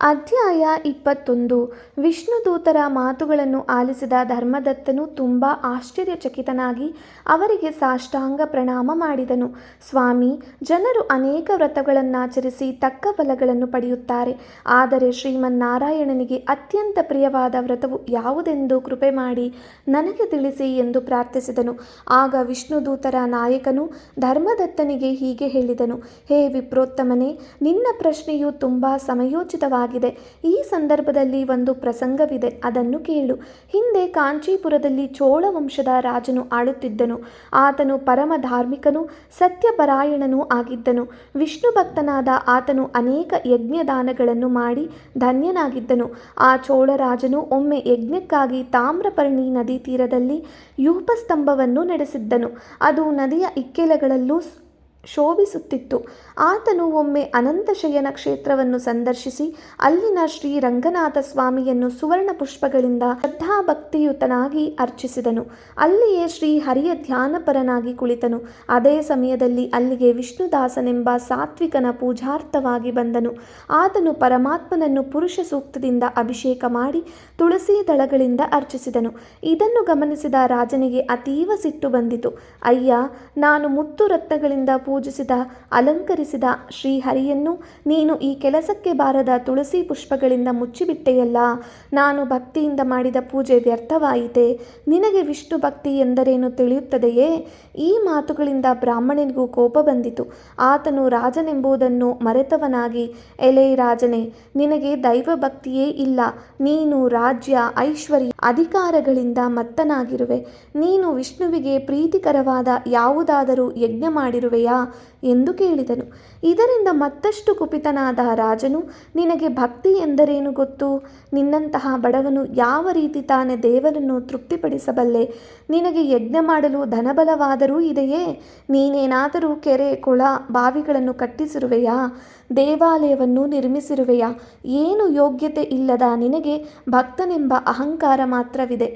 ಅಧ್ಯಾಯ 21. ವಿಷ್ಣುದೂತರ ಮಾತುಗಳನ್ನು ಆಲಿಸಿದ ಧರ್ಮದತ್ತನು ತುಂಬ ಆಶ್ಚರ್ಯಚಕಿತನಾಗಿ ಅವರಿಗೆ ಸಾಷ್ಟಾಂಗ ಪ್ರಣಾಮ ಮಾಡಿದನು. ಸ್ವಾಮಿ, ಜನರು ಅನೇಕ ವ್ರತಗಳನ್ನಾಚರಿಸಿ ತಕ್ಕ ಫಲಗಳನ್ನು ಪಡೆಯುತ್ತಾರೆ. ಆದರೆ ಶ್ರೀಮನ್ನಾರಾಯಣನಿಗೆ ಅತ್ಯಂತ ಪ್ರಿಯವಾದ ವ್ರತವು ಯಾವುದೆಂದು ಕೃಪೆ ಮಾಡಿ ನನಗೆ ತಿಳಿಸಿ ಎಂದು ಪ್ರಾರ್ಥಿಸಿದನು. ಆಗ ವಿಷ್ಣುದೂತರ ನಾಯಕನು ಧರ್ಮದತ್ತನಿಗೆ ಹೀಗೆ ಹೇಳಿದನು. ಹೇ ವಿಪ್ರೋತ್ತಮನೇ, ನಿನ್ನ ಪ್ರಶ್ನೆಯು ತುಂಬ ಸಮಯೋಚಿತವಾಗಿದೆ. ಈ ಸಂದರ್ಭದಲ್ಲಿ ಒಂದು ಪ್ರಸಂಗವಿದೆ, ಅದನ್ನು ಕೇಳು. ಹಿಂದೆ ಕಾಂಚೀಪುರದಲ್ಲಿ ಚೋಳ ವಂಶದ ರಾಜನು ಆಳುತ್ತಿದ್ದನು. ಆತನು ಪರಮ ಧಾರ್ಮಿಕನೂ ಸತ್ಯಪರಾಯಣನೂ ಆಗಿದ್ದನು. ವಿಷ್ಣು ಭಕ್ತನಾದ ಆತನು ಅನೇಕ ಯಜ್ಞದಾನಗಳನ್ನು ಮಾಡಿ ಧನ್ಯನಾಗಿದ್ದನು. ಆ ಚೋಳರಾಜನು ಒಮ್ಮೆ ಯಜ್ಞಕ್ಕಾಗಿ ತಾಮ್ರಪರ್ಣಿ ನದಿ ತೀರದಲ್ಲಿ ಯೂಪಸ್ತಂಭವನ್ನು ನಡೆಸಿದ್ದನು. ಅದು ನದಿಯ ಇಕ್ಕೆಲಗಳಲ್ಲೂ ಶೋಭಿಸುತ್ತಿತ್ತು. ಆತನು ಒಮ್ಮೆ ಅನಂತಶಯನ ಕ್ಷೇತ್ರವನ್ನು ಸಂದರ್ಶಿಸಿ ಅಲ್ಲಿನ ಶ್ರೀ ರಂಗನಾಥ ಸ್ವಾಮಿಯನ್ನು ಸುವರ್ಣ ಪುಷ್ಪಗಳಿಂದ ಶ್ರದ್ಧಾಭಕ್ತಿಯುತನಾಗಿ ಅರ್ಚಿಸಿದನು. ಅಲ್ಲಿಯೇ ಶ್ರೀ ಹರಿಯ ಧ್ಯಾನಪರನಾಗಿ ಕುಳಿತನು. ಅದೇ ಸಮಯದಲ್ಲಿ ಅಲ್ಲಿಗೆ ವಿಷ್ಣುದಾಸನೆಂಬ ಸಾತ್ವಿಕನ ಪೂಜಾರ್ಥವಾಗಿ ಬಂದನು. ಆತನು ಪರಮಾತ್ಮನನ್ನು ಪುರುಷ ಸೂಕ್ತದಿಂದ ಅಭಿಷೇಕ ಮಾಡಿ ತುಳಸಿ ದಳಗಳಿಂದ ಅರ್ಚಿಸಿದನು. ಇದನ್ನು ಗಮನಿಸಿದ ರಾಜನಿಗೆ ಅತೀವ ಸಿಟ್ಟು ಬಂದಿತು. ಅಯ್ಯ, ನಾನು ಮುತ್ತು ರತ್ನಗಳಿಂದ ಪೂಜಿಸಿದ ಅಲಂಕರಿಸಿದ ಶ್ರೀಹರಿಯನ್ನು ನೀನು ಈ ಕೆಲಸಕ್ಕೆ ಬಾರದ ತುಳಸಿ ಪುಷ್ಪಗಳಿಂದ ಮುಚ್ಚಿಬಿಟ್ಟೆಯಲ್ಲ. ನಾನು ಭಕ್ತಿಯಿಂದ ಮಾಡಿದ ಪೂಜೆ ವ್ಯರ್ಥವಾಯಿತೆ. ನಿನಗೆ ವಿಷ್ಣು ಭಕ್ತಿ ಎಂದರೇನು ತಿಳಿಯುತ್ತದೆಯೇ? ಈ ಮಾತುಗಳಿಂದ ಬ್ರಾಹ್ಮಣನಿಗೂ ಕೋಪ ಬಂದಿತು. ಆತನು ರಾಜನೆಂಬುದನ್ನು ಮರೆತವನಾಗಿ, ಎಲೇ ರಾಜನೇ, ನಿನಗೆ ದೈವ ಭಕ್ತಿಯೇ ಇಲ್ಲ. ನೀನು ರಾಜ್ಯ, ಐಶ್ವರ್ಯ, ಅಧಿಕಾರಗಳಿಂದ ಮತ್ತನಾಗಿರುವೆ. ನೀನು ವಿಷ್ಣುವಿಗೆ ಪ್ರೀತಿಕರವಾದ ಯಾವುದಾದರೂ ಯಜ್ಞ ಮಾಡಿರುವೆಯಾ ಎಂದು ಕೇಳಿದನು. ಇದರಿಂದ ಮತ್ತಷ್ಟು ಕುಪಿತನಾದ ರಾಜನು, ನಿನಗೆ ಭಕ್ತಿ ಎಂದರೇನು ಗೊತ್ತು? ನಿನ್ನಂತಹ ಬಡವನು ಯಾವ ರೀತಿ ತಾನೇ ದೇವರನ್ನು ತೃಪ್ತಿಪಡಿಸಬಲ್ಲೆ? ನಿನಗೆ ಯಜ್ಞ ಮಾಡಲು ಧನಬಲವಾದರೂ ಇದೆಯೇ? ನೀನೇನಾದರೂ ಕೆರೆ, ಕೊಳ, ಬಾವಿಗಳನ್ನು ಕಟ್ಟಿಸಿರುವೆಯಾ? ದೇವಾಲಯವನ್ನು ನಿರ್ಮಿಸಿರುವೆಯಾ? ಏನು ಯೋಗ್ಯತೆ ಇಲ್ಲದ ನಿನಗೆ ಭಕ್ತನೆಂಬ ಅಹಂಕಾರ ಮಾತ್ರವಿದೆ.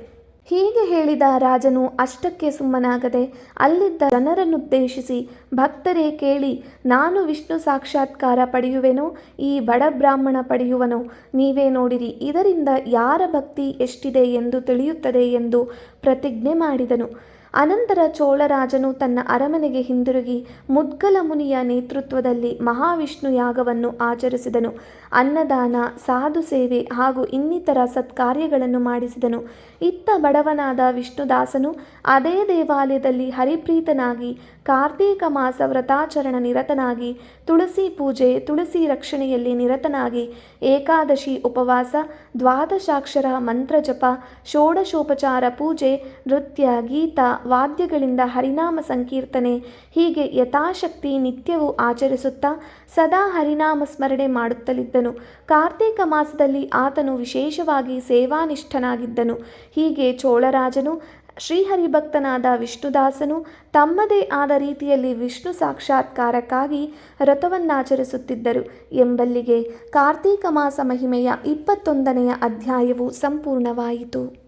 ಹೀಗೆ ಹೇಳಿದ ರಾಜನು ಅಷ್ಟಕ್ಕೆ ಸುಮ್ಮನಾಗದೆ ಅಲ್ಲಿದ್ದ ಜನರನ್ನುದ್ದೇಶಿಸಿ, ಭಕ್ತರೇ ಕೇಳಿ, ನಾನು ವಿಷ್ಣು ಸಾಕ್ಷಾತ್ಕಾರ ಪಡೆಯುವೆನೋ ಈ ಬಡ ಬ್ರಾಹ್ಮಣ ಪಡೆಯುವನೋ ನೀವೇ ನೋಡಿರಿ. ಇದರಿಂದ ಯಾರ ಭಕ್ತಿ ಎಷ್ಟಿದೆ ಎಂದು ತಿಳಿಯುತ್ತದೆ ಎಂದು ಪ್ರತಿಜ್ಞೆ ಮಾಡಿದನು. ಅನಂತರ ಚೋಳರಾಜನು ತನ್ನ ಅರಮನೆಗೆ ಹಿಂದಿರುಗಿ ಮುದ್ಗಲ ಮುನಿಯ ನೇತೃತ್ವದಲ್ಲಿ ಮಹಾವಿಷ್ಣು ಯಾಗವನ್ನು ಆಚರಿಸಿದನು. ಅನ್ನದಾನ, ಸಾಧು ಸೇವೆ ಹಾಗೂ ಇನ್ನಿತರ ಸತ್ಕಾರ್ಯಗಳನ್ನು ಮಾಡಿಸಿದನು. ಇತ್ತ ಬಡವನಾದ ವಿಷ್ಣುದಾಸನು ಅದೇ ದೇವಾಲಯದಲ್ಲಿ ಹರಿಪ್ರೀತನಾಗಿ ಕಾರ್ತೀಕ ಮಾಸ ವ್ರತಾಚರಣ ನಿರತನಾಗಿ, ತುಳಸಿ ಪೂಜೆ, ತುಳಸಿ ರಕ್ಷಣೆಯಲ್ಲಿ ನಿರತನಾಗಿ, ಏಕಾದಶಿ ಉಪವಾಸ, ದ್ವಾದಶಾಕ್ಷರ ಮಂತ್ರಜಪ, ಷೋಡಶೋಪಚಾರ ಪೂಜೆ, ನೃತ್ಯ, ಗೀತ, ವಾದ್ಯಗಳಿಂದ ಹರಿನಾಮ ಸಂಕೀರ್ತನೆ ಹೀಗೆ ಯಥಾಶಕ್ತಿ ನಿತ್ಯವೂ ಆಚರಿಸುತ್ತಾ ಸದಾ ಹರಿನಾಮ ಸ್ಮರಣೆ ಮಾಡುತ್ತಲಿದ್ದನು. ಕಾರ್ತೀಕ ಮಾಸದಲ್ಲಿ ಆತನು ವಿಶೇಷವಾಗಿ ಸೇವಾನಿಷ್ಠನಾಗಿದ್ದನು. ಹೀಗೆ ಚೋಳರಾಜನು, ಶ್ರೀಹರಿಭಕ್ತನಾದ ವಿಷ್ಣುದಾಸನು ತಮ್ಮದೇ ಆದ ರೀತಿಯಲ್ಲಿ ವಿಷ್ಣು ಸಾಕ್ಷಾತ್ಕಾರಕ್ಕಾಗಿ ವ್ರತವನ್ನಾಚರಿಸುತ್ತಿದ್ದರು ಎಂಬಲ್ಲಿಗೆ ಕಾರ್ತೀಕ ಮಾಸ ಮಹಿಮೆಯ 21ನೆಯ ಅಧ್ಯಾಯವು ಸಂಪೂರ್ಣವಾಯಿತು.